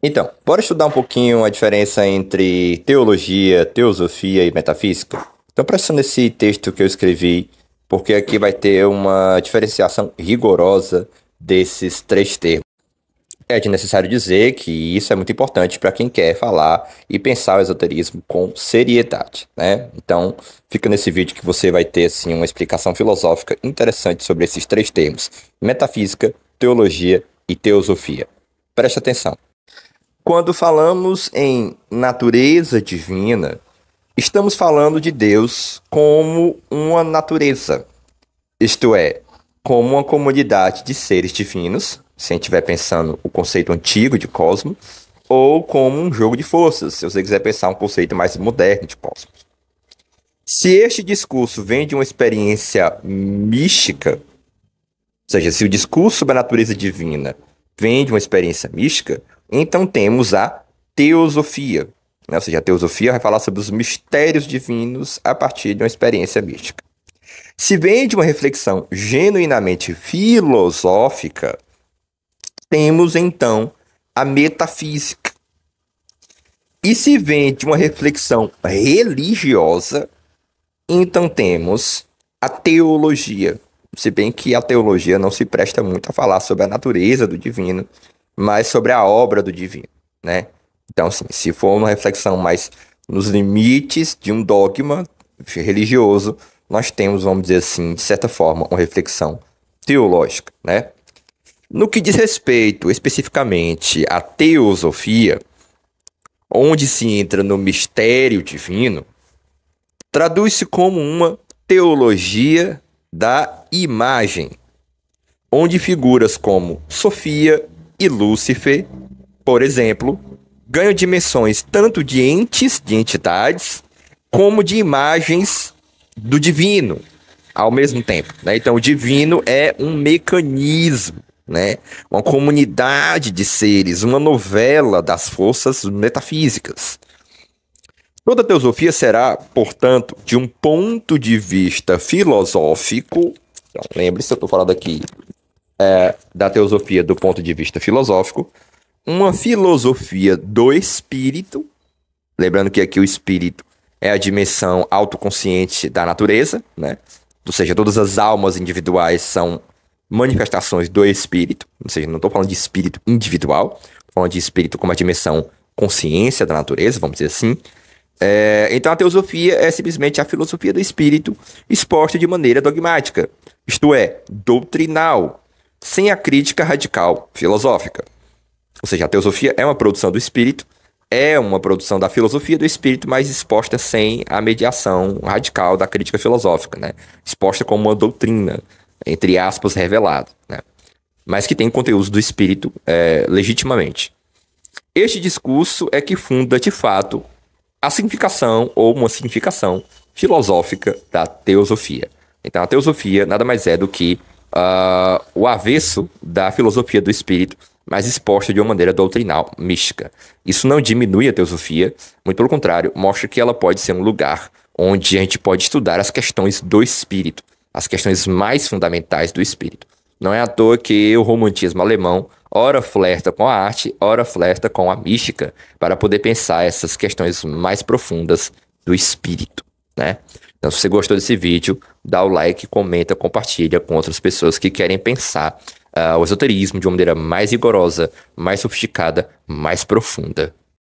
Então, bora estudar um pouquinho a diferença entre teologia, teosofia e metafísica? Então, presta atenção nesse texto que eu escrevi, porque aqui vai ter uma diferenciação rigorosa desses três termos. É de necessário dizer que isso é muito importante para quem quer falar e pensar o esoterismo com seriedade, né? Então, fica nesse vídeo que você vai ter assim uma explicação filosófica interessante sobre esses três termos: metafísica, teologia e teosofia. Preste atenção. Quando falamos em natureza divina, estamos falando de Deus como uma natureza, isto é, como uma comunidade de seres divinos, se a gente estiver pensando o conceito antigo de cosmos, ou como um jogo de forças, se você quiser pensar um conceito mais moderno de cosmos. Se este discurso vem de uma experiência mística, ou seja, se o discurso sobre a natureza divina vem de uma experiência mística, então temos a teosofia, né? Ou seja, a teosofia vai falar sobre os mistérios divinos a partir de uma experiência mística. Se vem de uma reflexão genuinamente filosófica, temos então a metafísica. E se vem de uma reflexão religiosa, então temos a teologia. Se bem que a teologia não se presta muito a falar sobre a natureza do divino, mas sobre a obra do divino, né? Então, assim, se for uma reflexão mais nos limites de um dogma religioso, nós temos, vamos dizer assim, de certa forma, uma reflexão teológica, né? No que diz respeito especificamente à teosofia, onde se entra no mistério divino, traduz-se como uma teologia da imagem, onde figuras como Sofia e Lúcifer, por exemplo, ganham dimensões tanto de entes, de entidades, como de imagens do divino ao mesmo tempo, né? Então, o divino é um mecanismo, né? Uma comunidade de seres, uma novela das forças metafísicas. Toda teosofia será, portanto, de um ponto de vista filosófico. Então, lembre-se, eu estou falando aqui da teosofia do ponto de vista filosófico, uma filosofia do espírito, lembrando que aqui o espírito é a dimensão autoconsciente da natureza, né? Ou seja, todas as almas individuais são manifestações do espírito, ou seja, não estou falando de espírito individual, estou falando de espírito como a dimensão consciência da natureza, vamos dizer assim. Então a teosofia é simplesmente a filosofia do espírito exposta de maneira dogmática, isto é, doutrinal, sem a crítica radical filosófica. Ou seja, a teosofia é uma produção do espírito, é uma produção da filosofia do espírito, mas exposta sem a mediação radical da crítica filosófica, né? Exposta como uma doutrina, entre aspas, revelada, né? Mas que tem conteúdo do espírito legitimamente. Este discurso é que funda, de fato, a significação ou uma significação filosófica da teosofia. Então, a teosofia nada mais é do que o avesso da filosofia do espírito, mas exposta de uma maneira doutrinal, mística. Isso não diminui a teosofia, muito pelo contrário, mostra que ela pode ser um lugar onde a gente pode estudar as questões do espírito, as questões mais fundamentais do espírito. Não é à toa que o romantismo alemão ora flerta com a arte, ora flerta com a mística, para poder pensar essas questões mais profundas do espírito, né? Então, se você gostou desse vídeo, dá o like, comenta, compartilha com outras pessoas que querem pensar o esoterismo de uma maneira mais rigorosa, mais sofisticada, mais profunda.